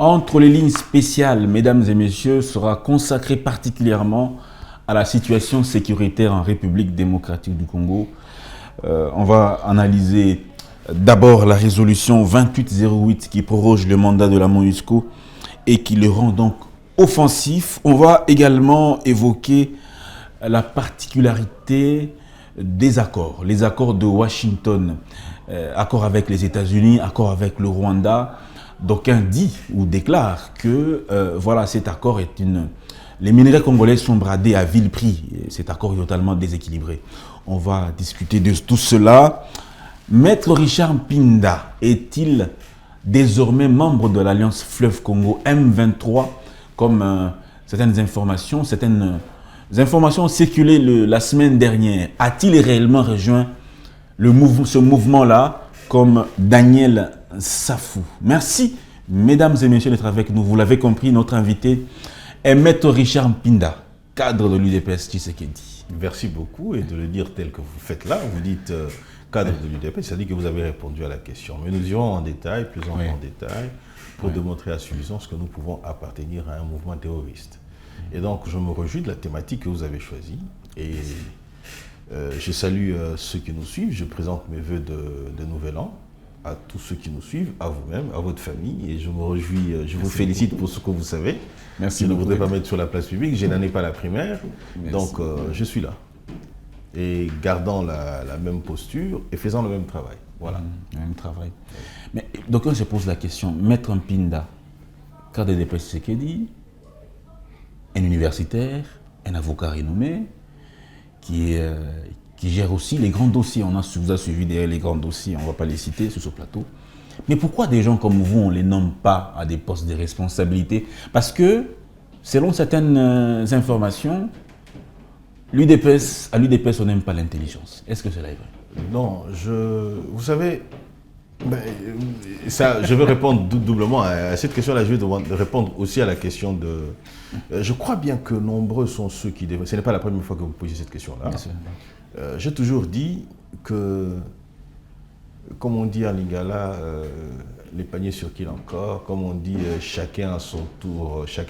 Entre les lignes spéciales, mesdames et messieurs, sera consacré particulièrement à la situation sécuritaire en République démocratique du Congo. On va analyser d'abord la résolution 2808 qui proroge le mandat de la MONUSCO et qui le rend donc offensif. On va également évoquer la particularité des accords, les accords de Washington, accords avec les États-Unis, accords avec le Rwanda. D'aucuns disent ou déclarent que voilà, cet accord est une... Les minerais congolais sont bradés à vil prix. Cet accord est totalement déséquilibré. On va discuter de tout cela. Maître Richard Mpinda est-il désormais membre de l'Alliance Fleuve Congo M23 comme certaines informations ont circulé la semaine dernière. A-t-il réellement rejoint ce mouvement-là comme Daniel Safou? Merci, mesdames et messieurs, d'être avec nous. Vous l'avez compris, notre invité est Maître Richard Mpinda, cadre de l'UDPS Tshisekedi. Merci beaucoup, et de le dire tel que vous faites là, vous dites cadre de l'UDPS, ça dit que vous avez répondu à la question. Mais nous irons en détail, plus en détail, pour démontrer à suffisance que nous pouvons appartenir à un mouvement terroriste. Et donc, je me réjouis de la thématique que vous avez choisie. Et je salue ceux qui nous suivent. Je présente mes voeux de Nouvel An à tous ceux qui nous suivent, à vous-même, à votre famille. Et je me réjouis, je vous félicite pour ce que vous savez. Merci. Je ne voudrais pas mettre sur la place publique. Je n'en ai pas la primaire. Merci. Donc, je suis là. Et gardant la même posture et faisant le même travail. Voilà. Le même travail. Mais donc, on se pose la question. Maître Mpinda, cadre de l'UDPS Tshisekedi, un universitaire, un avocat renommé, qui gère aussi les grands dossiers. On vous a suivi derrière les grands dossiers, on ne va pas les citer sur ce plateau. Mais pourquoi des gens comme vous, on ne les nomme pas à des postes de responsabilité? Parce que, selon certaines informations, à l'UDPS, on n'aime pas l'intelligence. Est-ce que cela est vrai? Non, vous savez, je vais répondre doublement à cette question-là. Je vais répondre aussi à la question de... je crois bien que nombreux sont ceux qui... Ce n'est pas la première fois que vous posez cette question-là. J'ai toujours dit que, comme on dit en lingala, les paniers sur qui encore, comme on dit, chacun à son tour chez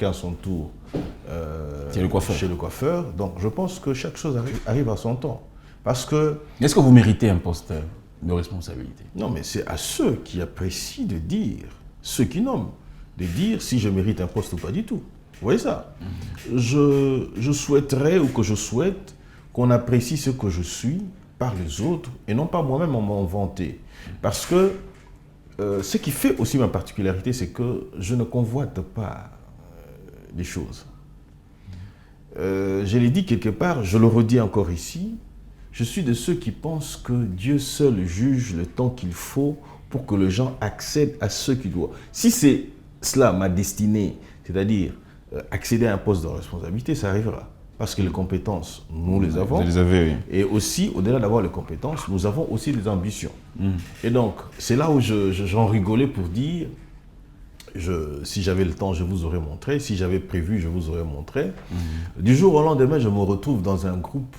le coiffeur. Donc je pense que chaque chose arrive à son temps. Parce que... Est-ce que vous méritez un poste de responsabilité? Non, mais c'est à ceux qui apprécient de dire, ceux qui nomment, de dire si je mérite un poste ou pas du tout. Vous voyez ça? Je souhaiterais, ou que je souhaite, qu'on apprécie ce que je suis par les autres et non pas moi-même en m'en vanter. Parce que ce qui fait aussi ma particularité, c'est que je ne convoite pas les choses. Je l'ai dit quelque part, je le redis encore ici, je suis de ceux qui pensent que Dieu seul juge le temps qu'il faut pour que les gens accèdent à ce qu'ils doivent. Si c'est cela ma destinée, c'est-à-dire accéder à un poste de responsabilité, ça arrivera. Parce que les compétences, nous les avons. Vous les avez, oui. Et aussi, au-delà d'avoir les compétences, nous avons aussi des ambitions. Et donc, c'est là où j'en rigolais pour dire, si j'avais le temps, je vous aurais montré. Si j'avais prévu, je vous aurais montré. Du jour au lendemain, je me retrouve dans un groupe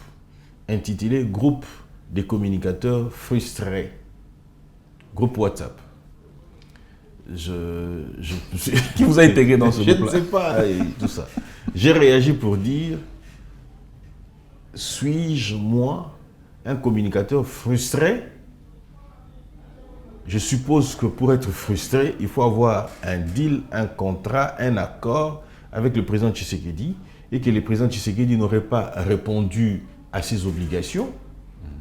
intitulé « Groupe des communicateurs frustrés ». Groupe WhatsApp. Qui vous a intégré dans ce groupe-là? Je ne sais pas, et tout ça. J'ai réagi pour dire... Suis-je, moi, un communicateur frustré? Je suppose que pour être frustré, il faut avoir un deal, un contrat, un accord avec le président Tshisekedi et que le président Tshisekedi n'aurait pas répondu à ses obligations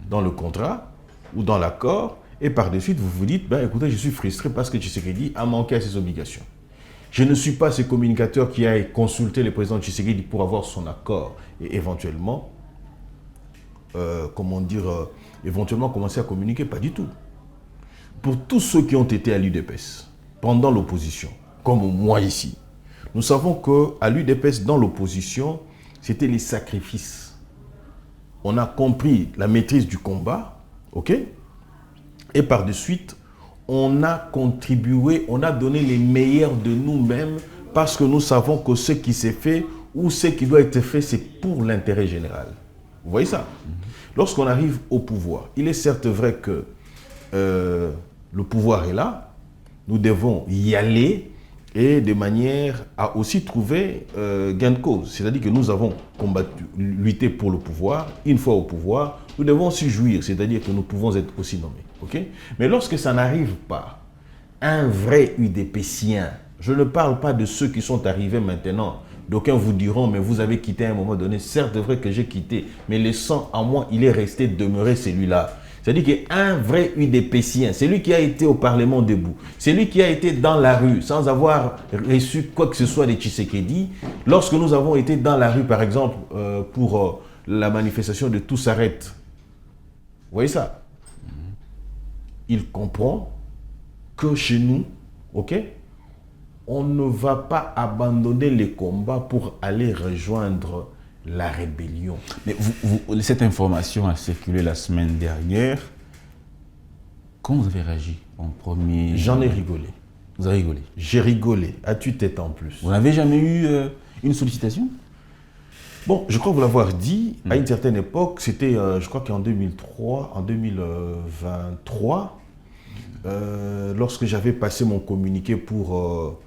dans le contrat ou dans l'accord et par de suite vous vous dites, écoutez, je suis frustré parce que Tshisekedi a manqué à ses obligations. Je ne suis pas ce communicateur qui a consulté le président Tshisekedi pour avoir son accord et éventuellement éventuellement commencer à communiquer, pas du tout. Pour tous ceux qui ont été à l'UDPS, pendant l'opposition, comme moi ici, nous savons qu'à l'UDPS, dans l'opposition, c'était les sacrifices. On a compris la maîtrise du combat, ok? Et par de suite, on a contribué, on a donné les meilleurs de nous-mêmes parce que nous savons que ce qui s'est fait ou ce qui doit être fait, c'est pour l'intérêt général. Vous voyez ça? Lorsqu'on arrive au pouvoir, il est certes vrai que le pouvoir est là, nous devons y aller et de manière à aussi trouver gain de cause. C'est-à-dire que nous avons lutté pour le pouvoir. Une fois au pouvoir, nous devons aussi jouir, c'est-à-dire que nous pouvons être aussi nommés. Okay? Mais lorsque ça n'arrive pas, un vrai UDPcien, je ne parle pas de ceux qui sont arrivés maintenant. D'aucuns vous diront, mais vous avez quitté à un moment donné. Certes, c'est vrai que j'ai quitté, mais le sang en moi, il est resté demeuré celui-là. C'est-à-dire qu'un vrai UDPcien, c'est lui qui a été au Parlement debout, c'est lui qui a été dans la rue sans avoir reçu quoi que ce soit de Tshisekedi. Lorsque nous avons été dans la rue, par exemple, pour la manifestation de Tout s'arrête, vous voyez ça? Il comprend que chez nous, ok, on ne va pas abandonner les combats pour aller rejoindre la rébellion. Mais cette information a circulé la semaine dernière. Comment vous avez réagi en premier? J'en ai rigolé. Vous avez rigolé? J'ai rigolé, à tue-tête en plus. Vous n'avez jamais eu une sollicitation? Bon, je crois vous l'avoir dit, à une certaine époque, c'était, je crois qu'en 2003, en 2023, lorsque j'avais passé mon communiqué pour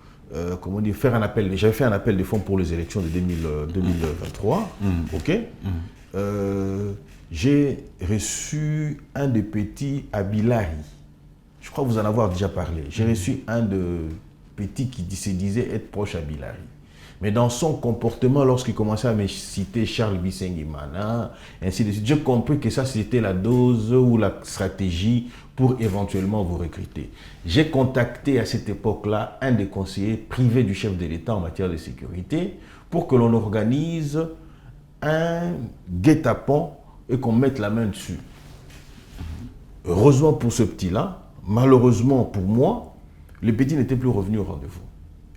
comment dire, faire un appel, j'avais fait un appel de fonds pour les élections de 2023, ok. J'ai reçu un de petits à Bilari. Je crois vous en avoir déjà parlé. J'ai reçu un de petits qui se disait être proche à Bilari. Mais dans son comportement, lorsqu'il commençait à me citer Charles Bisengimana, ainsi de suite, j'ai compris que ça, c'était la dose ou la stratégie pour éventuellement vous recruter. J'ai contacté à cette époque-là un des conseillers privés du chef de l'État en matière de sécurité pour que l'on organise un guet-apens et qu'on mette la main dessus. Heureusement pour ce petit-là, malheureusement pour moi, le petit n'était plus revenu au rendez-vous.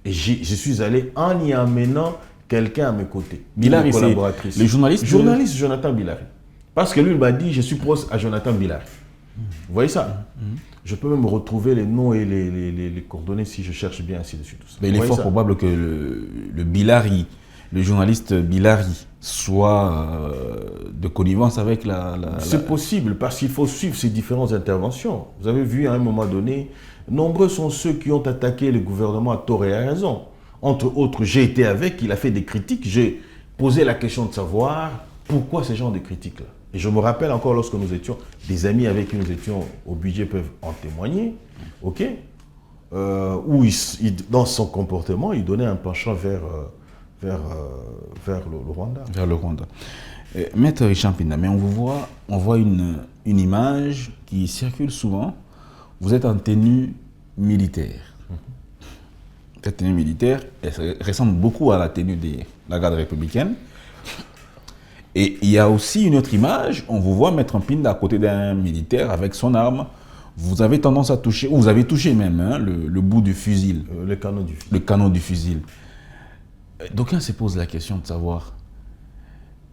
Et je suis allé en y amenant quelqu'un à mes côtés. Bilari, c'est le journaliste? Journaliste Jonathan Bilari. Parce que lui, il m'a dit, je suis proche à Jonathan Bilari. Vous voyez ça? Je peux même retrouver les noms et les coordonnées si je cherche bien, ainsi de suite. Mais il est fort probable que le Bilari, le journaliste Bilari, soit de connivence avec C'est possible, parce qu'il faut suivre ces différentes interventions. Vous avez vu, à un moment donné, nombreux sont ceux qui ont attaqué le gouvernement à tort et à raison. Entre autres, j'ai été avec, il a fait des critiques, j'ai posé la question de savoir pourquoi ces genres de critiques-là. Et je me rappelle encore lorsque nous étions, des amis avec qui nous étions au budget peuvent en témoigner, ok, où dans son comportement, il donnait un penchant vers le Rwanda. Vers le Rwanda. Maître Richard Mpinda, mais on voit une image qui circule souvent. Vous êtes en tenue militaire. Cette tenue militaire, elle ressemble beaucoup à la tenue de la garde républicaine. Et il y a aussi une autre image, on vous voit Maître Mpinda à côté d'un militaire avec son arme. Vous avez tendance à toucher, ou vous avez touché même, hein, le bout du fusil. Le canon du fusil. Le canon du fusil. D'aucuns se posent la question de savoir,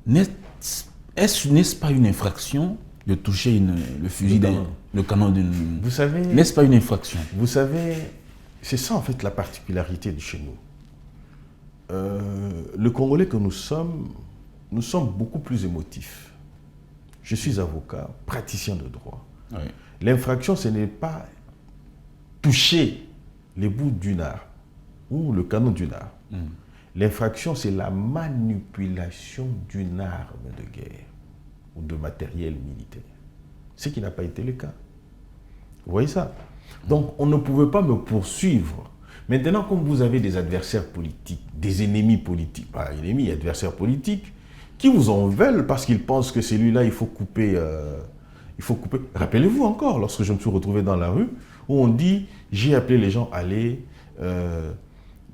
n'est-ce pas une infraction de toucher le fusil, le canon d'une... Vous savez... N'est-ce pas une infraction? Vous savez, c'est ça en fait la particularité de chez nous. Le Congolais que nous sommes beaucoup plus émotifs. Je suis avocat, praticien de droit. Oui. L'infraction, ce n'est pas toucher les bouts d'une arme ou le canon d'une arme. L'infraction, c'est la manipulation d'une arme de guerre ou de matériel militaire. Ce qui n'a pas été le cas. Vous voyez ça? Donc, on ne pouvait pas me poursuivre. Maintenant, comme vous avez des adversaires politiques, des ennemis politiques, pas ennemis, adversaires politiques, qui vous en veulent parce qu'ils pensent que celui-là, il faut couper. Rappelez-vous encore, lorsque je me suis retrouvé dans la rue, où on dit, j'ai appelé les gens à aller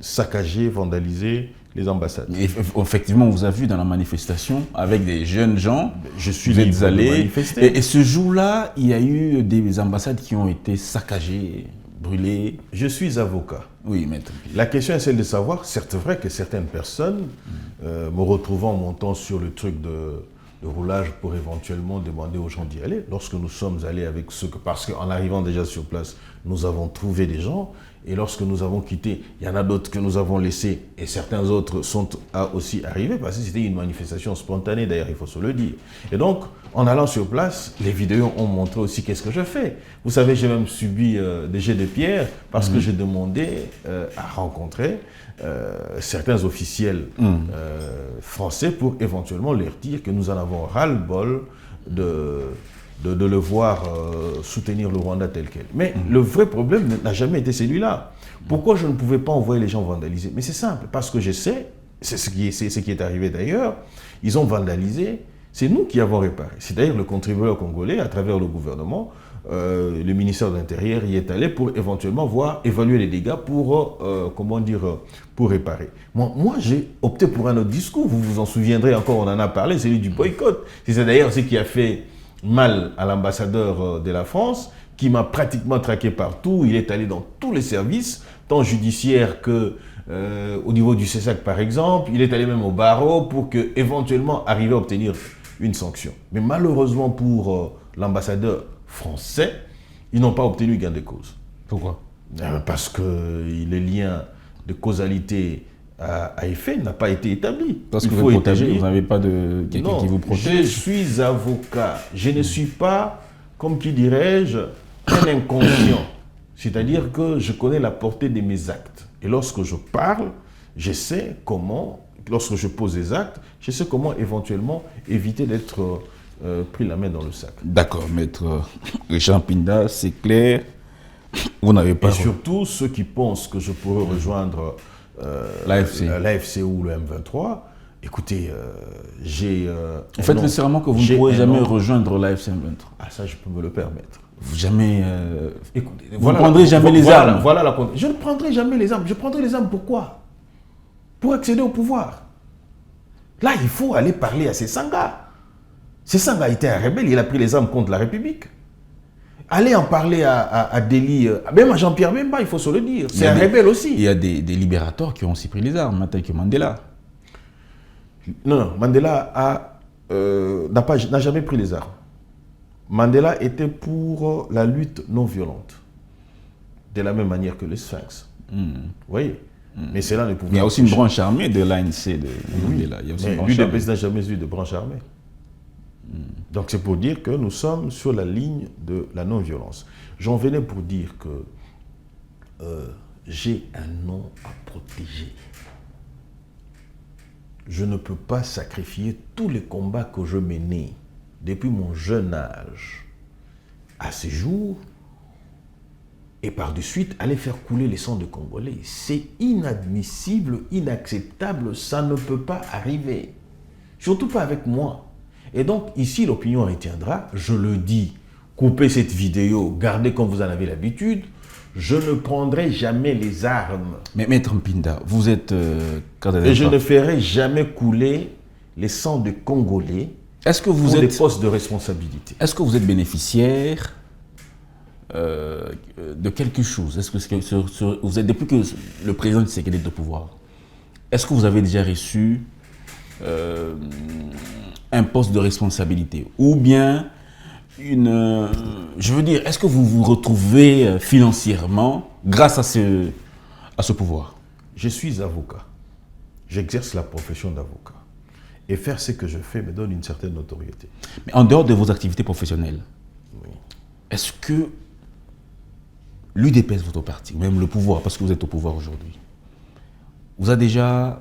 saccager, vandaliser les ambassades. Et effectivement, on vous a vu dans la manifestation avec des jeunes gens. Je suis allé manifester. Et ce jour-là, il y a eu des ambassades qui ont été saccagées, brûlées. Je suis avocat. Oui, maître. La question est celle de savoir, certes vrai que certaines personnes, me retrouvant en montant sur le truc de roulage pour éventuellement demander aux gens d'y aller. Lorsque nous sommes allés avec ceux que... Parce qu'en arrivant déjà sur place, nous avons trouvé des gens. Et lorsque nous avons quitté, il y en a d'autres que nous avons laissés. Et certains autres sont aussi arrivés. Parce que c'était une manifestation spontanée, d'ailleurs, il faut se le dire. Et donc, en allant sur place, les vidéos ont montré aussi qu'est-ce que je fais. Vous savez, j'ai même subi des jets de pierre parce que j'ai demandé à rencontrer certains officiels français pour éventuellement leur dire que nous en avons ras-le-bol de le voir soutenir le Rwanda tel quel. Mais le vrai problème n'a jamais été celui-là. Pourquoi je ne pouvais pas envoyer les gens vandaliser? Mais c'est simple, parce que je sais, c'est ce qui est arrivé d'ailleurs, ils ont vandalisé, c'est nous qui avons réparé. C'est d'ailleurs le contribuable congolais, à travers le gouvernement, le ministère de l'Intérieur y est allé pour éventuellement évaluer les dégâts pour, pour réparer. Moi j'ai opté pour un autre discours, vous vous en souviendrez encore, on en a parlé, celui du boycott. C'est d'ailleurs ce qui a fait mal à l'ambassadeur de la France, qui m'a pratiquement traqué partout. Il est allé dans tous les services, tant judiciaires que au niveau du CESAC par exemple. Il est allé même au barreau pour éventuellement arriver à obtenir une sanction. Mais malheureusement pour l'ambassadeur français, ils n'ont pas obtenu gain de cause. Pourquoi? Parce que le lien de causalité à effet n'a pas été établi. Parce que vous protégez, vous n'avez pas de quelqu'un qui vous protège. Je suis avocat. Je ne suis pas, comme qui dirais-je, un inconscient. C'est-à-dire que je connais la portée de mes actes. Et lorsque je parle, je sais comment, lorsque je pose des actes, je sais comment éventuellement éviter d'être pris la main dans le sac. D'accord, maître Richard Mpinda, c'est clair. Vous n'avez pas... Et surtout, ceux qui pensent que je pourrais rejoindre l'AFC ou le M23, écoutez, j'ai... Vous faites nécessairement que vous ne pourrez jamais rejoindre l'AFC M23. Ah, ça, je peux me le permettre. Vous jamais... Écoutez, vous ne prendrez jamais les armes. Je ne prendrai jamais les armes. Je prendrai les armes pourquoi? Pour accéder au pouvoir. Là, il faut aller parler à ces Sanga. Ces Sanga était un rebelle, il a pris les armes contre la République. Allez en parler à Deli, même à Jean-Pierre Bemba, il faut se le dire. C'est un rebelle aussi. Il y a des libérateurs qui ont aussi pris les armes, tel que Mandela. Non, Mandela n'a jamais pris les armes. Mandela était pour la lutte non violente. De la même manière que le Sphinx. Vous voyez? Mais cela ne pouvait pas. Il y a aussi une branche armée de l'ANC de Mandela. L'UDPS n'a jamais eu de branche armée. Donc c'est pour dire que nous sommes sur la ligne de la non-violence. J'en venais pour dire que j'ai un nom à protéger. Je ne peux pas sacrifier tous les combats que je menais depuis mon jeune âge à ce jour et par de suite aller faire couler les sangs de Congolais. C'est inadmissible, inacceptable, ça ne peut pas arriver. Surtout pas avec moi. Et donc, ici, l'opinion retiendra, je le dis, coupez cette vidéo, gardez comme vous en avez l'habitude, je ne prendrai jamais les armes. Mais Maître Mpinda, vous êtes... et je ne ferai jamais couler les sangs de Congolais pour des postes de responsabilité. Est-ce que vous êtes bénéficiaire de quelque chose? Est-ce que vous êtes, depuis que le président Tshisekedi est au pouvoir, est-ce que vous avez déjà reçu un poste de responsabilité? Ou bien, je veux dire, est-ce que vous vous retrouvez financièrement grâce à ce pouvoir? Je suis avocat. J'exerce la profession d'avocat. Et faire ce que je fais me donne une certaine notoriété. Mais en dehors de vos activités professionnelles, oui, est-ce que l'UDPS, votre parti, ou même le pouvoir, parce que vous êtes au pouvoir aujourd'hui, vous a déjà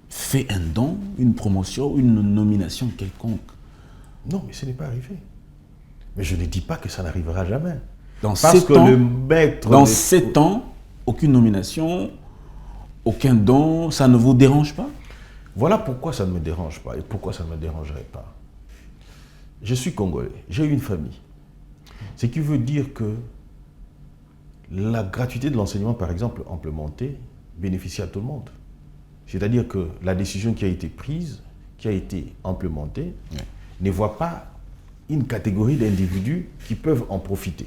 fait un don, une promotion, une nomination quelconque? Non, mais ce n'est pas arrivé. Mais je ne dis pas que ça n'arrivera jamais. Dans 7 ans, aucune nomination, aucun don, ça ne vous dérange pas? Voilà pourquoi ça ne me dérange pas et pourquoi ça ne me dérangerait pas. Je suis Congolais, j'ai une famille. Ce qui veut dire que la gratuité de l'enseignement, par exemple, implémentée, bénéficie à tout le monde. C'est-à-dire que la décision qui a été prise, qui a été implémentée, ne voit pas une catégorie d'individus qui peuvent en profiter.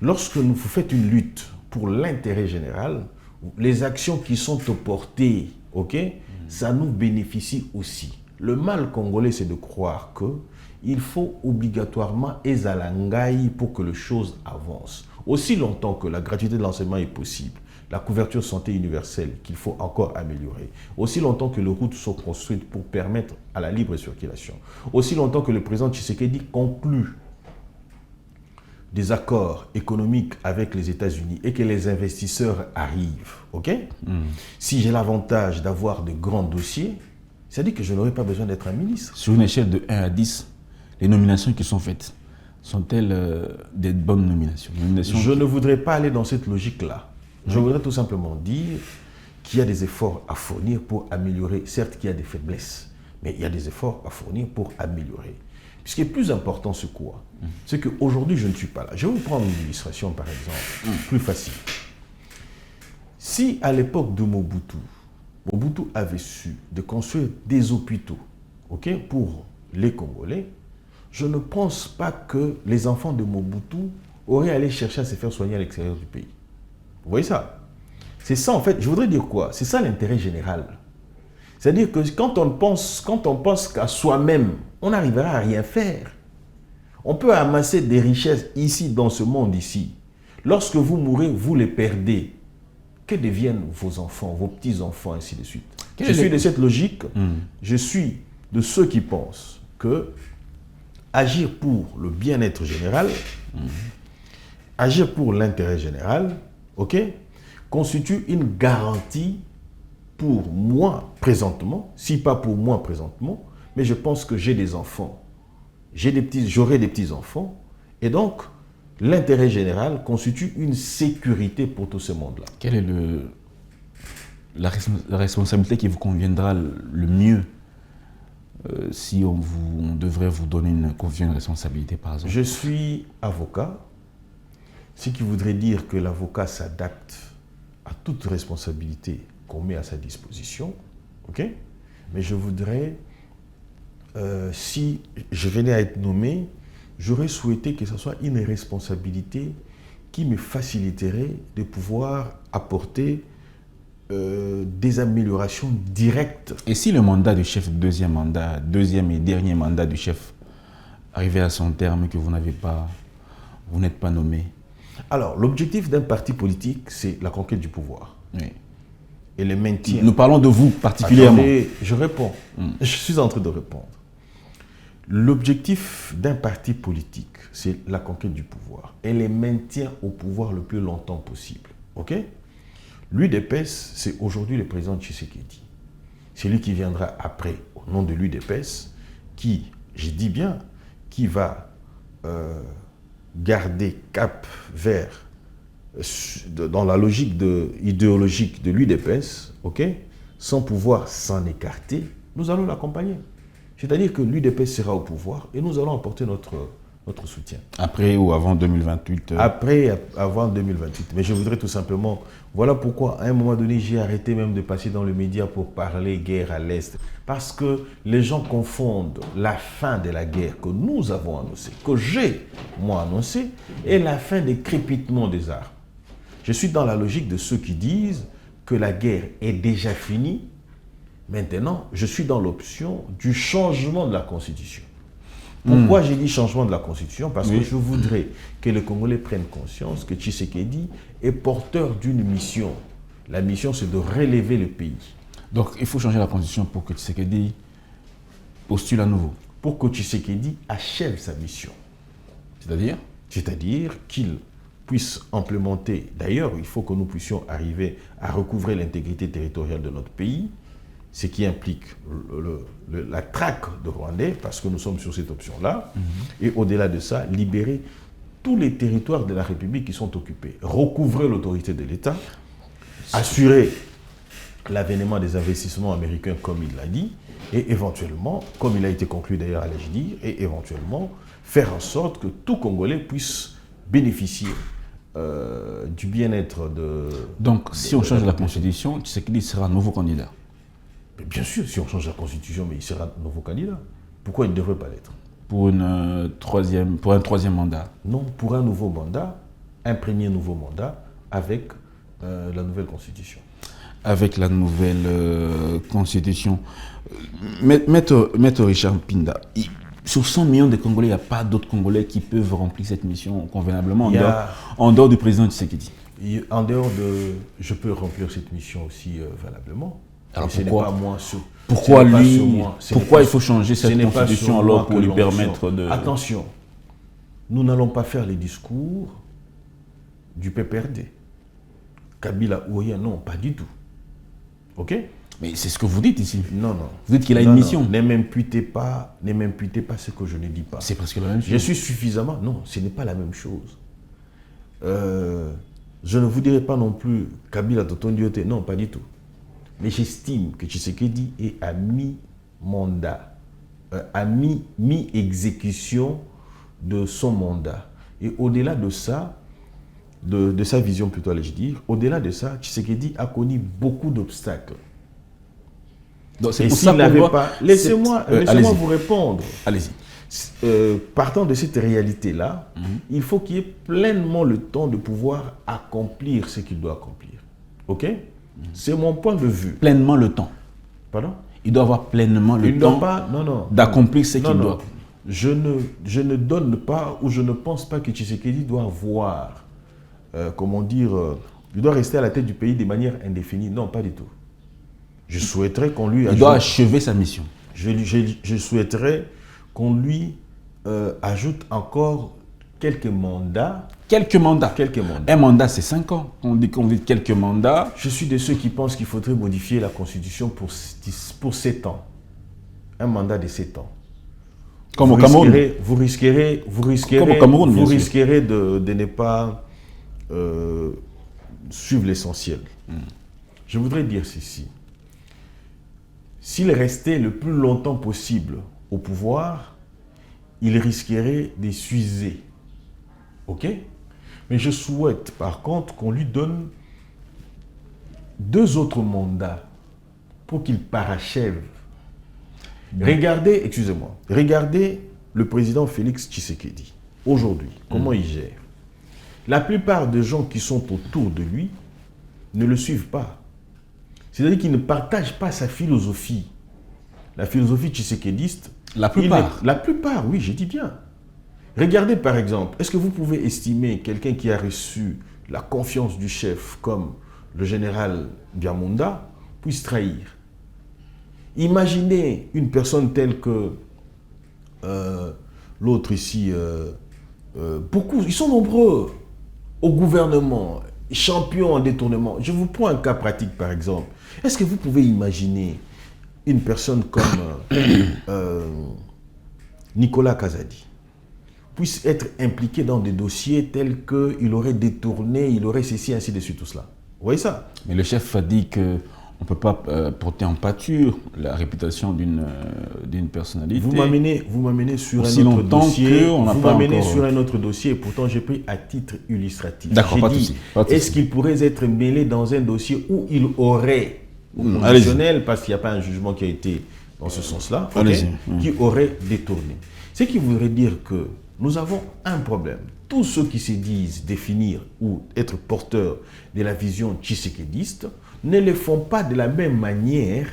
Lorsque vous faites une lutte pour l'intérêt général, les actions qui sont aux portées, ça nous bénéficie aussi. Le mal congolais, c'est de croire qu'il faut obligatoirement Ezalangaï pour que les choses avancent. Aussi longtemps que la gratuité de l'enseignement est possible, la couverture santé universelle qu'il faut encore améliorer, aussi longtemps que les routes sont construites pour permettre à la libre circulation, aussi longtemps que le président Tshisekedi conclut des accords économiques avec les États-Unis et que les investisseurs arrivent, ok? Si j'ai l'avantage d'avoir de grands dossiers, ça dit que je n'aurai pas besoin d'être un ministre. Sur une échelle de 1 à 10, les nominations qui sont faites, sont-elles des bonnes nominations? Je ne voudrais pas aller dans cette logique-là. Je voudrais tout simplement dire qu'il y a des efforts à fournir pour améliorer. Certes qu'il y a des faiblesses, mais il y a des efforts à fournir pour améliorer. Ce qui est plus important, c'est quoi? C'est qu'aujourd'hui, je ne suis pas là. Je vais vous prendre une illustration, par exemple, plus facile. Si à l'époque de Mobutu, Mobutu avait su de construire des hôpitaux, ok, pour les Congolais, je ne pense pas que les enfants de Mobutu auraient allé chercher à se faire soigner à l'extérieur du pays. Vous voyez ça? C'est ça, en fait, je voudrais dire quoi? C'est ça l'intérêt général. C'est-à-dire que quand on pense qu'à soi-même, on n'arrivera à rien faire. On peut amasser des richesses ici, dans ce monde ici. Lorsque vous mourrez, vous les perdez. Que deviennent vos enfants, vos petits-enfants, ainsi de suite? Je suis de cette logique. Je suis de ceux qui pensent que agir pour le bien-être général, agir pour l'intérêt général, ok, constitue une garantie pour moi présentement, si pas pour moi présentement, mais je pense que j'ai des enfants, j'aurai des petits-enfants, et donc l'intérêt général constitue une sécurité pour tout ce monde-là. Quelle est la responsabilité qui vous conviendra le mieux si on devrait vous donner une responsabilité, par exemple? Je suis avocat, ce qui voudrait dire que l'avocat s'adapte à toute responsabilité qu'on met à sa disposition, ok? Mais je voudrais, si je venais à être nommé, j'aurais souhaité que ce soit une responsabilité qui me faciliterait de pouvoir apporter des améliorations directes. Et si le mandat du chef, deuxième et dernier mandat du chef arrivait à son terme et que vous n'êtes pas nommé? Alors, l'objectif d'un parti politique, c'est la conquête du pouvoir. Oui. Et le maintien. Nous parlons de vous particulièrement. Attendez, je réponds. Je suis en train de répondre. L'objectif d'un parti politique, c'est la conquête du pouvoir et le maintien au pouvoir le plus longtemps possible. Ok? L'UDPS, c'est aujourd'hui le président Tshisekedi. C'est lui qui viendra après, au nom de l'UDPS, qui, je dis bien, qui va garder cap vers dans la logique idéologique de l'UDPS, ok, sans pouvoir s'en écarter, nous allons l'accompagner. C'est-à-dire que l'UDPS sera au pouvoir et nous allons apporter notre soutien. Après ou avant 2028 Après, avant 2028. Mais je voudrais tout simplement... Voilà pourquoi, à un moment donné, j'ai arrêté même de passer dans le média pour parler guerre à l'Est. Parce que les gens confondent la fin de la guerre que nous avons annoncée, que j'ai, moi, annoncée, et la fin des crépitements des armes. Je suis dans la logique de ceux qui disent que la guerre est déjà finie. Maintenant, je suis dans l'option du changement de la Constitution. Pourquoi j'ai dit changement de la Constitution? Parce que je voudrais que les Congolais prennent conscience que Tshisekedi est porteur d'une mission. La mission, c'est de relever le pays. Donc, il faut changer la Constitution pour que Tshisekedi postule à nouveau. Pour que Tshisekedi achève sa mission. C'est-à-dire? C'est-à-dire qu'il puisse implémenter... D'ailleurs, il faut que nous puissions arriver à recouvrer l'intégrité territoriale de notre pays, ce qui implique la traque de Rwandais, parce que nous sommes sur cette option-là, et au-delà de ça, libérer tous les territoires de la République qui sont occupés, recouvrer l'autorité de l'État, assurer l'avènement des investissements américains, comme il l'a dit, et éventuellement, comme il a été conclu d'ailleurs à l'AGDIR, et éventuellement faire en sorte que tout Congolais puisse bénéficier du bien-être de... Donc, si on change la Constitution, Tshisekedi sera un nouveau candidat? Mais bien sûr, si on change la Constitution, mais il sera nouveau candidat. Pourquoi il ne devrait pas l'être? Pour un troisième mandat? Non, pour un nouveau mandat, un premier nouveau mandat avec la nouvelle Constitution. Avec la nouvelle Constitution. Maître Richard Pinda, sur 100 millions de Congolais, il n'y a pas d'autres Congolais qui peuvent remplir cette mission convenablement en dehors du président Tshisekedi. En dehors de... Je peux remplir cette mission aussi valablement. Alors pourquoi lui, pourquoi il faut changer cette constitution alors pour lui permettre de... Attention, nous n'allons pas faire les discours du PPRD. Kabila ou rien, non, pas du tout. Ok? Mais c'est ce que vous dites ici. Non. Vous dites qu'il a une mission. Ne m'imputez pas ce que je ne dis pas. C'est presque la même chose. Je suis suffisamment... Non, ce n'est pas la même chose. Je ne vous dirai pas non plus Kabila Totondiote. Non, pas du tout. Mais j'estime que Tshisekedi est à mi-mandat, à mi-exécution de son mandat. Et au-delà de ça, de sa vision plutôt, allais-je dire, au-delà de ça, Tshisekedi a connu beaucoup d'obstacles. Donc c'est pour ça qu'on doit... pas... Laissez-moi vous répondre. Allez-y. Partant de cette réalité-là, il faut qu'il ait pleinement le temps de pouvoir accomplir ce qu'il doit accomplir. Ok? C'est mon point de vue. Pleinement le temps. Pardon? Il doit avoir pleinement le temps d'accomplir ce qu'il doit. Je ne donne pas ou je ne pense pas que Tshisekedi doit avoir, il doit rester à la tête du pays de manière indéfinie. Non, pas du tout. Je souhaiterais qu'on lui... Il doit achever sa mission. Je souhaiterais qu'on lui ajoute encore quelques mandats. Quelques mandats. Un mandat, c'est 5 ans. On dit qu'on dit quelques mandats. Je suis de ceux qui pensent qu'il faudrait modifier la Constitution pour 7 ans. Un mandat de 7 ans. Comme au Cameroun. Vous risquerez de ne pas suivre l'essentiel. Je voudrais dire ceci. S'il restait le plus longtemps possible au pouvoir, il risquerait de s'user. Ok? Mais je souhaite, par contre, qu'on lui donne 2 autres mandats pour qu'il parachève. Regardez le président Félix Tshisekedi. Aujourd'hui, comment il gère? La plupart des gens qui sont autour de lui ne le suivent pas. C'est-à-dire qu'ils ne partagent pas sa philosophie. La philosophie tshisekédiste. La plupart. La plupart, oui, je dis bien. Regardez par exemple, est-ce que vous pouvez estimer quelqu'un qui a reçu la confiance du chef comme le général Biamunda puisse trahir? Imaginez une personne telle que l'autre ici, beaucoup, ils sont nombreux au gouvernement, champions en détournement. Je vous prends un cas pratique par exemple. Est-ce que vous pouvez imaginer une personne comme Nicolas Kazadi puisse être impliqué dans des dossiers tels qu'il aurait détourné, il aurait ceci, ainsi de suite, tout cela? Vous voyez ça? Mais le chef a dit qu'on ne peut pas porter en pâture la réputation d'une personnalité. Vous m'amenez sur un autre dossier. Vous m'amenez sur un autre dossier, pourtant j'ai pris à titre illustratif. D'accord, pas de souci. Est-ce qu'il pourrait être mêlé dans un dossier où il aurait, conditionnel, parce qu'il n'y a pas un jugement qui a été dans ce sens-là, qui aurait détourné? Ce qui voudrait dire que nous avons un problème. Tous ceux qui se disent définir ou être porteurs de la vision tshisekédiste ne le font pas de la même manière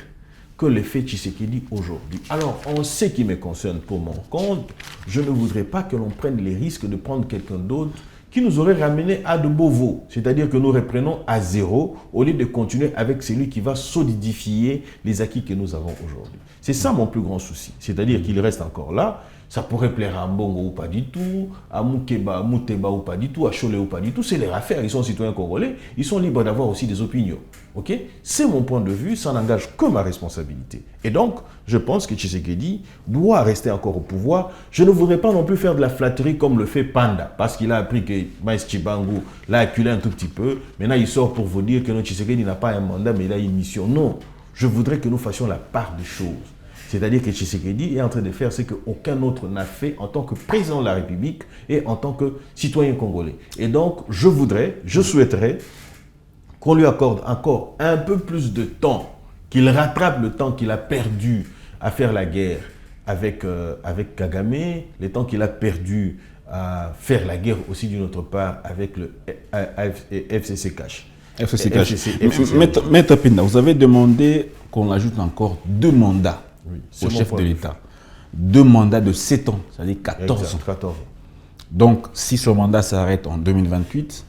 que le fait Tshisekedi aujourd'hui. Alors, en ce qui me concerne pour mon compte, je ne voudrais pas que l'on prenne les risques de prendre quelqu'un d'autre qui nous aurait ramené à de beaux veaux. C'est-à-dire que nous reprenons à zéro au lieu de continuer avec celui qui va solidifier les acquis que nous avons aujourd'hui. C'est ça mon plus grand souci. C'est-à-dire qu'il reste encore là. Ça pourrait plaire à Mbongo ou pas du tout, à Moukeba, Mouteba ou pas du tout, à Cholet ou pas du tout. C'est leur affaire. Ils sont citoyens congolais. Ils sont libres d'avoir aussi des opinions. Ok? C'est mon point de vue. Ça n'engage que ma responsabilité. Et donc, je pense que Tshisekedi doit rester encore au pouvoir. Je ne voudrais pas non plus faire de la flatterie comme le fait Panda. Parce qu'il a appris que Maïs Chibangu l'a acculé un tout petit peu. Maintenant, il sort pour vous dire que notre Tshisekedi n'a pas un mandat, mais il a une mission. Non. Je voudrais que nous fassions la part des choses. C'est-à-dire que Tshisekedi est en train de faire ce qu'aucun autre n'a fait en tant que président de la République et en tant que citoyen congolais. Et donc, je souhaiterais qu'on lui accorde encore un peu plus de temps, qu'il rattrape le temps qu'il a perdu à faire la guerre avec Kagame, le temps qu'il a perdu à faire la guerre aussi d'une autre part avec le FCC Cash. Maître Pinda, vous avez demandé qu'on ajoute encore 2 mandats Oui, au chef de l'État. 2 mandats de 7 ans, c'est-à-dire 14 ans. Donc, si ce mandat s'arrête en 2028,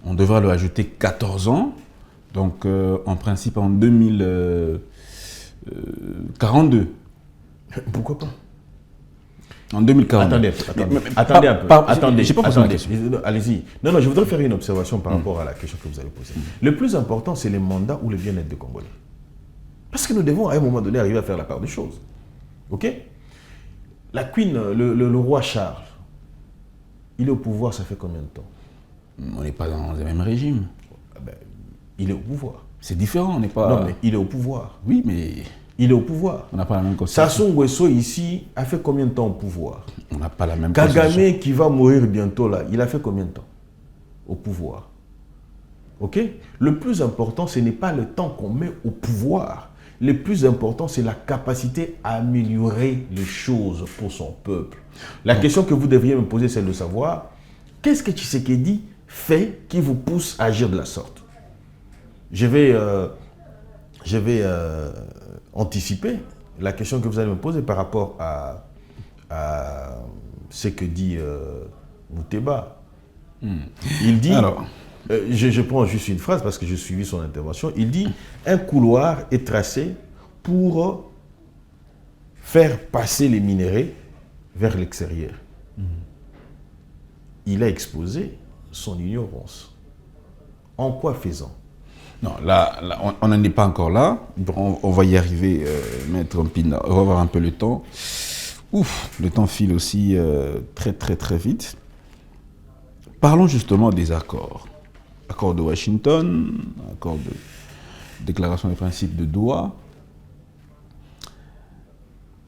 on devra lui ajouter 14 ans. Donc, en principe, en 2042. Pourquoi pas? En 2042. Attendez un peu. Attendez. J'ai pas posé la question. Allez-y. Non, je voudrais faire une observation par rapport à la question que vous avez posée. Le plus important, c'est les mandats ou le bien-être des Congolais. Parce que nous devons, à un moment donné, arriver à faire la part des choses. OK? La Queen, le roi Charles, il est au pouvoir, ça fait combien de temps? On n'est pas dans le même régime. Il est au pouvoir. C'est différent, on n'est pas... Non, mais il est au pouvoir. Oui, mais... Il est au pouvoir. On n'a pas la même constitution. Sassou Nguesso, ici, a fait combien de temps au pouvoir? On n'a pas la même Kagame, qui va mourir bientôt, là, il a fait combien de temps au pouvoir? OK? Le plus important, ce n'est pas le temps qu'on met au pouvoir. Le plus important, c'est la capacité à améliorer les choses pour son peuple. La question que vous devriez me poser, c'est de savoir, qu'est-ce que Tshisekedi fait qui vous pousse à agir de la sorte? Je vais anticiper la question que vous allez me poser par rapport à ce que dit Mouteba. Il dit, alors, je prends juste une phrase parce que j'ai suivi son intervention, il dit « Un couloir est tracé pour faire passer les minéraux vers l'extérieur. » Il a exposé son ignorance. En quoi faisant? Non, là on n'en est pas encore là. On va y arriver, Maître Mpina. On va avoir un peu le temps. Ouf, le temps file aussi très vite. Parlons justement des accords. Accord de Washington, accord de déclaration des principes de Doha.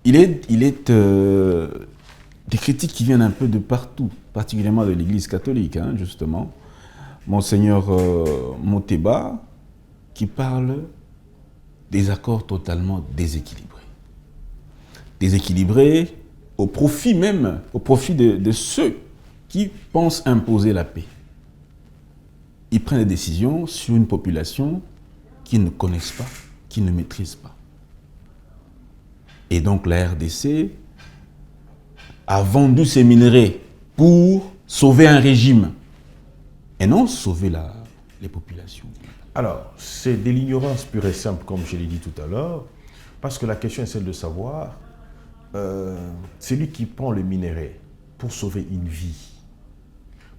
Il est des critiques qui viennent un peu de partout, particulièrement de l'Église catholique, hein, justement. Monseigneur Mouteba, qui parle des accords totalement déséquilibrés. Déséquilibrés au profit de ceux qui pensent imposer la paix. Ils prennent des décisions sur une population qu'ils ne connaissent pas, qu'ils ne maîtrisent pas. Et donc la RDC a vendu ses minerais pour sauver un régime et non sauver les populations. Alors, c'est de l'ignorance pure et simple, comme je l'ai dit tout à l'heure, parce que la question est celle de savoir, celui qui prend le minerai pour sauver une vie,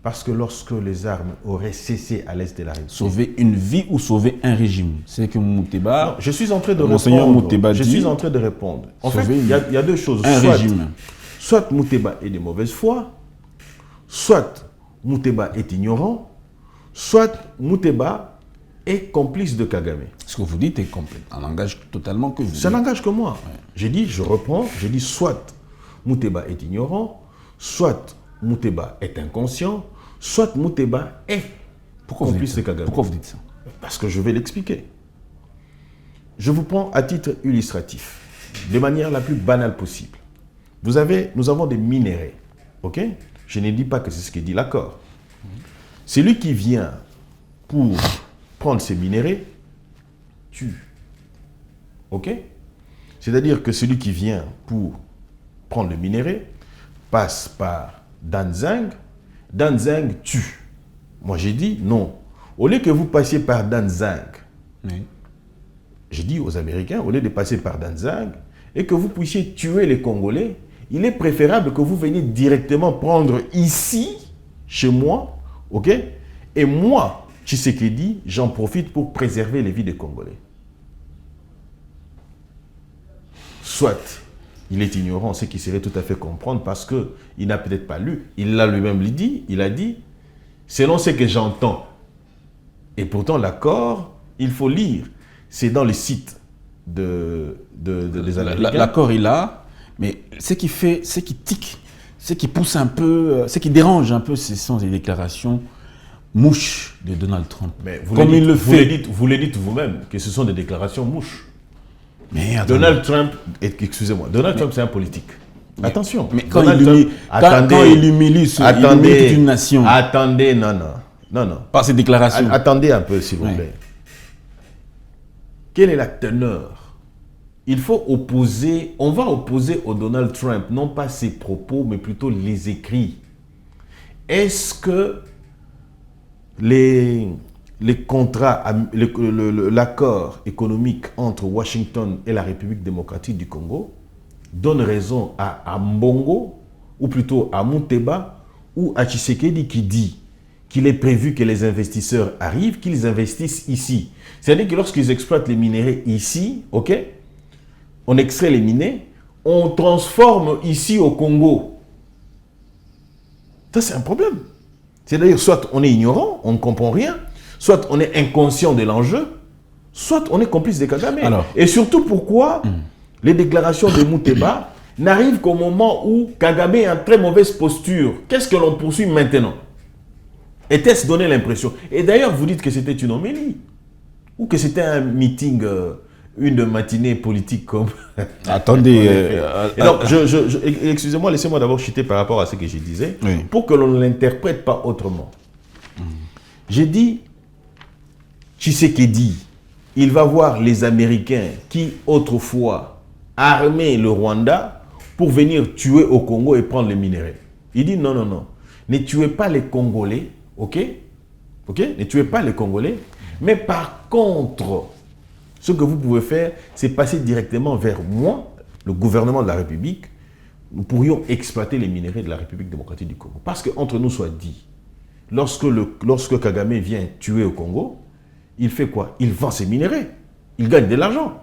parce que lorsque les armes auraient cessé à l'est de la République... Sauver une vie ou sauver un régime? C'est que Mouteba... Je suis en train de répondre. En fait, il y a deux choses. Soit Mouteba est de mauvaise foi, soit Mouteba est ignorant, soit Mouteba est complice de Kagame. Ce que vous dites est complet. Un langage totalement que vous dites. Ça n'engage que moi. Ouais. J'ai dit, je reprends, j'ai dit soit Mouteba est ignorant, soit Mouteba est inconscient, soit Mouteba est complice de Kagame. Pourquoi vous dites ça? Parce que je vais l'expliquer. Je vous prends à titre illustratif, de manière la plus banale possible. Nous avons des minéraux, ok? Je ne dis pas que c'est ce que dit l'accord. Celui qui vient pour prendre ces minéraux tue, ok? C'est-à-dire que celui qui vient pour prendre le minerai passe par Danzang, Danzang tue. Moi j'ai dit non. Au lieu que vous passiez par Danzang, oui. J'ai dit aux Américains, au lieu de passer par Danzang et que vous puissiez tuer les Congolais, il est préférable que vous veniez directement prendre ici, chez moi, ok? Et moi, Tshisekedi, j'en profite pour préserver les vies des Congolais. Soit il est ignorant, ce qui serait tout à fait comprendre parce qu'il n'a peut-être pas lu. Il l'a lui-même dit, il a dit, selon ce que j'entends. Et pourtant, l'accord, il faut lire. C'est dans le site des Américains. L'accord est là, mais ce qui tique, ce qui pousse un peu, ce qui dérange un peu, ce sont les déclarations mouches de Donald Trump. Mais vous le dites vous-même, que ce sont des déclarations mouches. Mais Donald Trump, excusez-moi, Donald Trump c'est un politique. Attention. Mais quand il humilie toute une nation. Attendez, non. Par ces déclarations. Attendez un peu, s'il vous plaît. Quelle est la teneur? on va opposer au Donald Trump, non pas ses propos, mais plutôt les écrits. Est-ce que les contrats, l'accord économique entre Washington et la République démocratique du Congo donne raison à Mbongo, ou plutôt à Mouteba, ou à Tshisekedi qui dit qu'il est prévu que les investisseurs arrivent, qu'ils investissent ici. C'est-à-dire que lorsqu'ils exploitent les minéraux ici, ok, on extrait les minés, on transforme ici au Congo. Ça, c'est un problème. C'est d'ailleurs, soit on est ignorant, on ne comprend rien, soit on est inconscient de l'enjeu, soit on est complice de Kagame. Alors, et surtout, pourquoi les déclarations de Mouteba n'arrivent qu'au moment où Kagame est en très mauvaise posture? Qu'est-ce que l'on poursuit maintenant? Était-ce donner l'impression? Et d'ailleurs, vous dites que c'était une homélie, ou que c'était un meeting, une matinée politique comme... Attendez... donc, excusez-moi, laissez-moi d'abord chuter par rapport à ce que je disais, oui, pour que l'on ne l'interprète pas autrement. J'ai dit, Tshisekedi, il va voir les Américains qui, autrefois, armaient le Rwanda pour venir tuer au Congo et prendre les minéraux. Il dit, non, non, non, ne tuez pas les Congolais, ok? Ok? Ne tuez pas les Congolais, mais par contre... Ce que vous pouvez faire, c'est passer directement vers moi, le gouvernement de la République. Nous pourrions exploiter les minéraux de la République démocratique du Congo. Parce qu'entre nous soit dit, lorsque Kagame vient tuer au Congo, il fait quoi? Il vend ses minéraux. Il gagne de l'argent.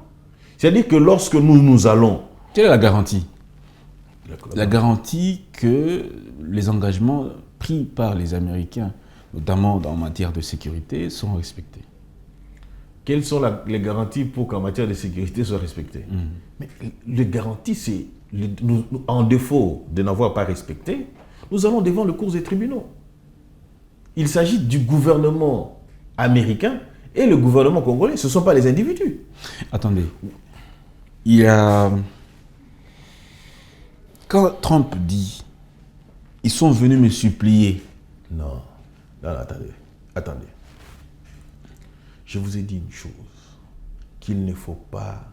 C'est-à-dire que lorsque nous allons... Quelle est la garantie? La garantie que les engagements pris par les Américains, notamment en matière de sécurité, sont respectés. Quelles sont les garanties pour qu'en matière de sécurité soit respectée? Mais les garanties, c'est, en défaut de n'avoir pas respecté, nous allons devant le cours des tribunaux. Il s'agit du gouvernement américain et le gouvernement congolais. Ce ne sont pas les individus. Attendez. Il y a... Quand Trump dit « Ils sont venus me supplier ». Non. Non, attendez. Je vous ai dit une chose, qu'il ne faut pas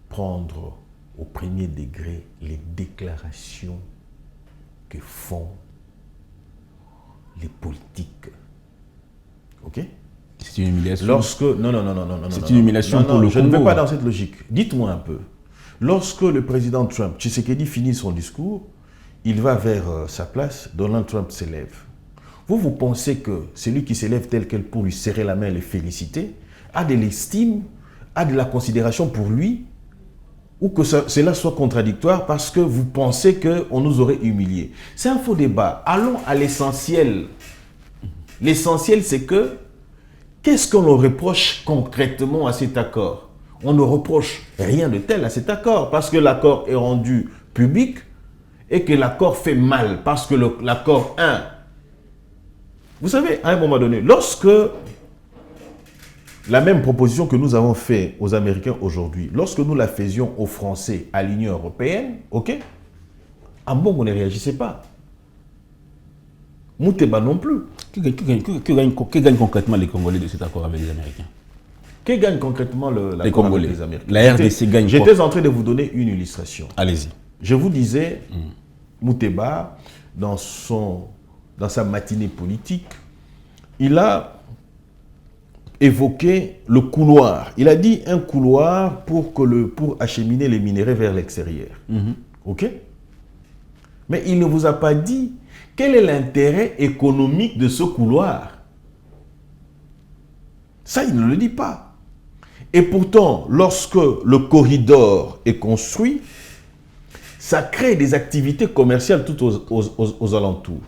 prendre au premier degré les déclarations que font les politiques. Ok? C'est une humiliation. Non. C'est une humiliation pour le Congo. Je ne vais pas dans cette logique. Dites-moi un peu. Lorsque le président Trump, Tshisekedi, finit son discours, il va vers sa place, Donald Trump s'élève. Vous pensez que celui qui s'élève tel quel pour lui serrer la main et le féliciter, a de l'estime, a de la considération pour lui, ou que cela soit contradictoire parce que vous pensez qu'on nous aurait humiliés? C'est un faux débat. Allons à l'essentiel. L'essentiel, c'est que, qu'est-ce qu'on reproche concrètement à cet accord? On ne reproche rien de tel à cet accord parce que l'accord est rendu public et que l'accord fait mal parce que l'accord 1... Vous savez, à un moment donné, lorsque la même proposition que nous avons faite aux Américains aujourd'hui, lorsque nous la faisions aux Français à l'Union européenne, ok, à Mbongo ne réagissait pas. Mouteba non plus. Que gagnent concrètement les Congolais de cet accord avec les Américains? Que gagnent concrètement l'accord avec les Américains? La RDC gagne quoi? J'étais en train de vous donner une illustration. Allez-y. Je vous disais, Mouteba, dans sa matinée politique, il a évoqué le couloir. Il a dit un couloir pour acheminer les minéraux vers l'extérieur. Ok? Mais il ne vous a pas dit quel est l'intérêt économique de ce couloir. Ça, il ne le dit pas. Et pourtant, lorsque le corridor est construit, ça crée des activités commerciales tout aux alentours.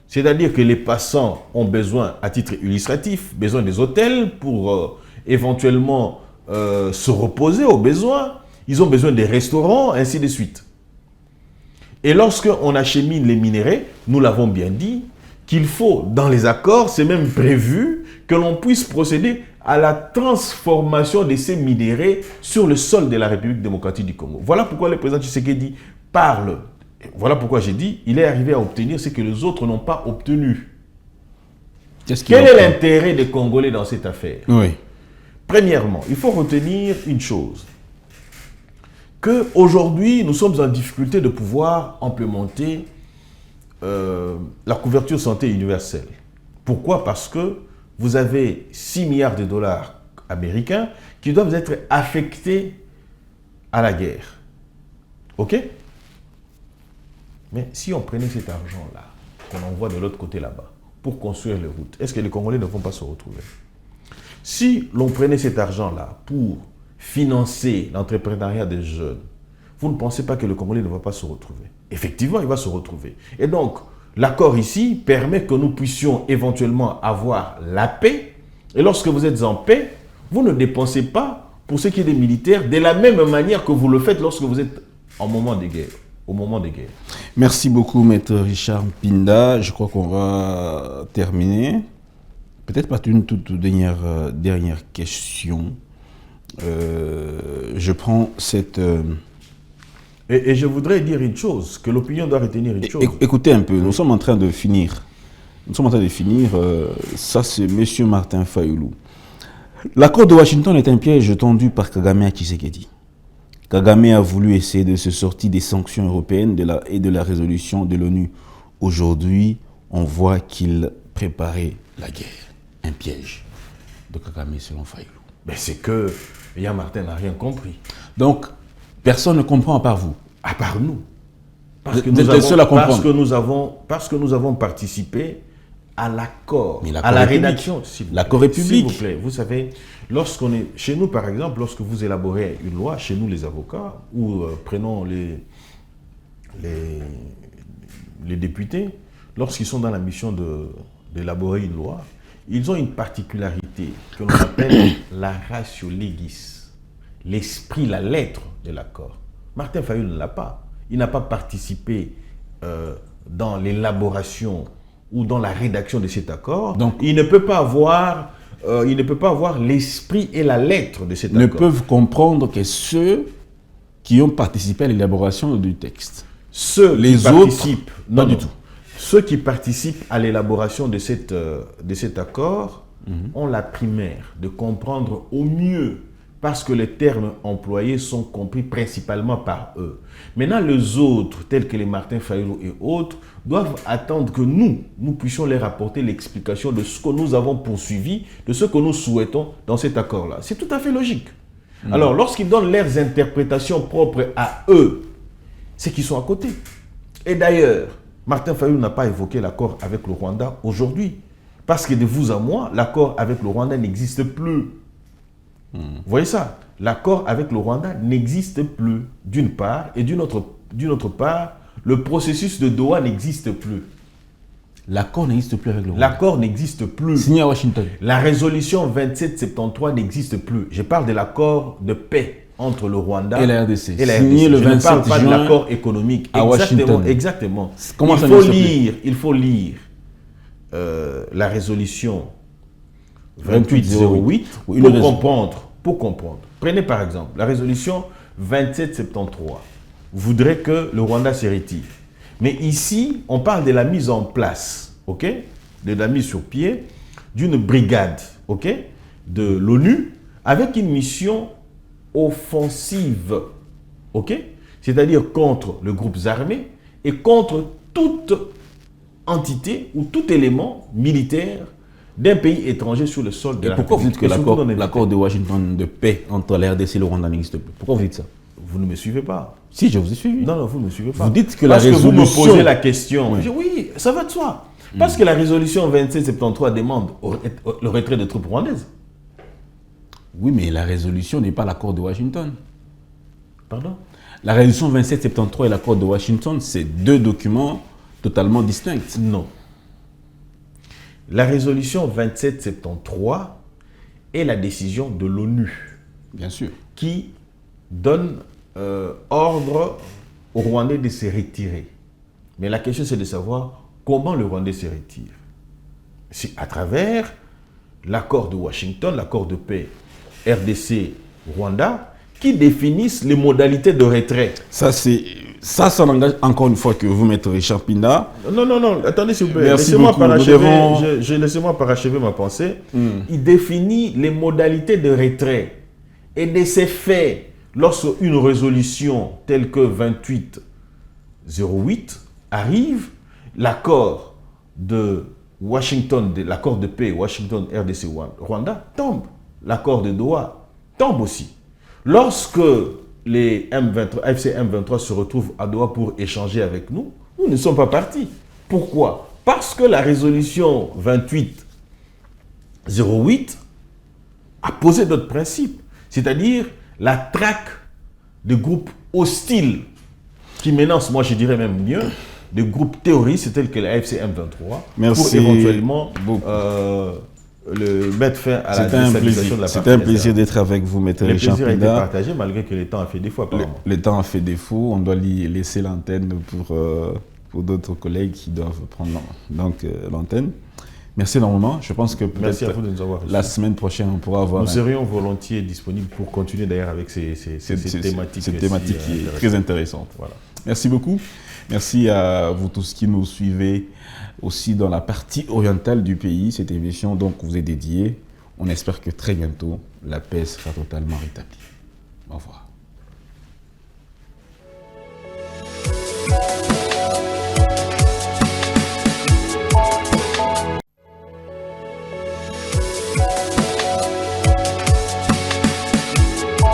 C'est-à-dire que les passants ont besoin, à titre illustratif, besoin des hôtels pour éventuellement se reposer au besoin. Ils ont besoin des restaurants, ainsi de suite. Et lorsqu'on achemine les minéraux, nous l'avons bien dit, qu'il faut, dans les accords, c'est même prévu que l'on puisse procéder à la transformation de ces minéraux sur le sol de la République démocratique du Congo. Voilà pourquoi le président Tshisekedi parle. Voilà pourquoi j'ai dit, il est arrivé à obtenir ce que les autres n'ont pas obtenu. Quel est l'intérêt des Congolais dans cette affaire? Oui. Premièrement, il faut retenir une chose. qu'aujourd'hui, nous sommes en difficulté de pouvoir implémenter la couverture santé universelle. Pourquoi? Parce que vous avez 6 milliards de dollars américains qui doivent être affectés à la guerre. OK? Mais si on prenait cet argent-là, qu'on envoie de l'autre côté là-bas, pour construire les routes, est-ce que les Congolais ne vont pas se retrouver? Si l'on prenait cet argent-là pour financer l'entrepreneuriat des jeunes, vous ne pensez pas que le Congolais ne va pas se retrouver? Effectivement, il va se retrouver. Et donc, l'accord ici permet que nous puissions éventuellement avoir la paix. Et lorsque vous êtes en paix, vous ne dépensez pas pour ce qui est des militaires de la même manière que vous le faites lorsque vous êtes en moment de guerre, au moment des guerres. Merci beaucoup, Maître Richard Mpinda. Je crois qu'on va terminer. Peut-être pas une toute dernière question. Je prends cette... Et je voudrais dire une chose, que l'opinion doit retenir une chose. Écoutez un peu, nous sommes en train de finir. Ça, c'est M. Martin Fayulu. L'accord de Washington est un piège tendu par Kagame à Tshisekedi. Kagame a voulu essayer de se sortir des sanctions européennes et de la résolution de l'ONU. Aujourd'hui, on voit qu'il préparait la guerre. Un piège de Kagame selon Fayulu. Mais c'est que Yann Martin n'a rien compris. Donc, personne ne comprend à part vous. À part nous. Parce que nous avons participé à l'accord, à la rédaction. L'accord république. S'il vous plaît, vous savez, chez nous par exemple, lorsque vous élaborez une loi, chez nous les avocats, ou prenons les députés, lorsqu'ils sont dans la mission d'élaborer une loi, ils ont une particularité que l'on appelle la ratio legis, l'esprit, la lettre de l'accord. Martin Fayulu ne l'a pas. Il n'a pas participé dans l'élaboration ou dans la rédaction de cet accord. Donc, il ne peut pas avoir l'esprit et la lettre de cet accord. Ne peuvent comprendre que ceux qui ont participé à l'élaboration du texte. Les autres, pas du tout. Ceux qui participent à l'élaboration de cet accord ont la primaire de comprendre au mieux, parce que les termes employés sont compris principalement par eux. Maintenant, les autres, tels que les Martin Fayulu et autres, doivent attendre que nous puissions leur apporter l'explication de ce que nous avons poursuivi, de ce que nous souhaitons dans cet accord-là. C'est tout à fait logique. Alors, lorsqu'ils donnent leurs interprétations propres à eux, c'est qu'ils sont à côté. Et d'ailleurs, Martin Fayulu n'a pas évoqué l'accord avec le Rwanda aujourd'hui. Parce que de vous à moi, l'accord avec le Rwanda n'existe plus. Vous voyez ça? L'accord avec le Rwanda n'existe plus, d'une part, et d'une autre part, le processus de Doha n'existe plus. L'accord n'existe plus avec le Rwanda. L'accord n'existe plus. Signé à Washington. La résolution 2773 n'existe plus. Je parle de l'accord de paix entre le Rwanda et la RDC. Signé le 27 juin. Je ne parle pas de l'accord économique. À Washington. Exactement. Comment ça il faut lire la résolution 2808 pour comprendre. Prenez par exemple la résolution 2773. Voudrait que le Rwanda se retire. Mais ici, on parle de la mise en place, ok, de la mise sur pied d'une brigade, ok, de l'ONU avec une mission offensive, ok, c'est-à-dire contre les groupes armés et contre toute entité ou tout élément militaire d'un pays étranger sur le sol de la République. Pourquoi vous dites que l'accord de Washington de paix entre la RDC et le Rwanda n'existe plus? Pourquoi vous dites ça? Vous ne me suivez pas. Si, je vous ai suivi. Non, vous ne me suivez pas. Vous dites que parce la résolution... Parce que vous me posez la question. Oui, ça va de soi. Parce que la résolution 2773 demande le retrait des troupes rwandaises. Oui, mais la résolution n'est pas l'accord de Washington. Pardon? La résolution 2773 et l'accord de Washington, c'est deux documents totalement distincts. Non. La résolution 2773 est la décision de l'ONU. Bien sûr. Qui donne ordre au Rwandais de se retirer. Mais la question, c'est de savoir comment le Rwandais se retire. C'est à travers l'accord de Washington, l'accord de paix RDC-Rwanda, qui définissent les modalités de retrait. Ça n'engage encore une fois que vous, Maître Richard Mpinda. Non, attendez s'il vous plaît. Laissez-moi parachever ma pensée. Il définit les modalités de retrait. Et de ces faits, lorsqu'une résolution telle que 2808 arrive, l'accord de Washington, l'accord de paix Washington, RDC, Rwanda tombe. L'accord de Doha tombe aussi. Lorsque les AFC M23 se retrouvent à Doha pour échanger avec nous, nous ne sommes pas partis. Pourquoi? Parce que la résolution 2808 a posé d'autres principes, c'est-à-dire la traque de groupes hostiles qui menacent, moi je dirais même mieux, de groupes terroristes tels que la AFC M23 pour éventuellement le mettre fin à la déstabilisation de la partie. C'était un plaisir d'être avec vous, Maître Richard Pinda. Le plaisir a été partagé malgré que le temps a fait défaut. Le temps a fait défaut, on doit laisser l'antenne pour d'autres collègues qui doivent prendre l'antenne. Merci énormément. Je pense que merci à vous de nous avoir reçus. La semaine prochaine, on pourra avoir... Nous serions volontiers disponibles pour continuer d'ailleurs avec ces thématiques. Cette thématique qui est très intéressante. Voilà. Merci beaucoup. Merci à vous tous qui nous suivez aussi dans la partie orientale du pays. Cette émission donc vous est dédiée. On espère que très bientôt, la paix sera totalement rétablie. Au revoir.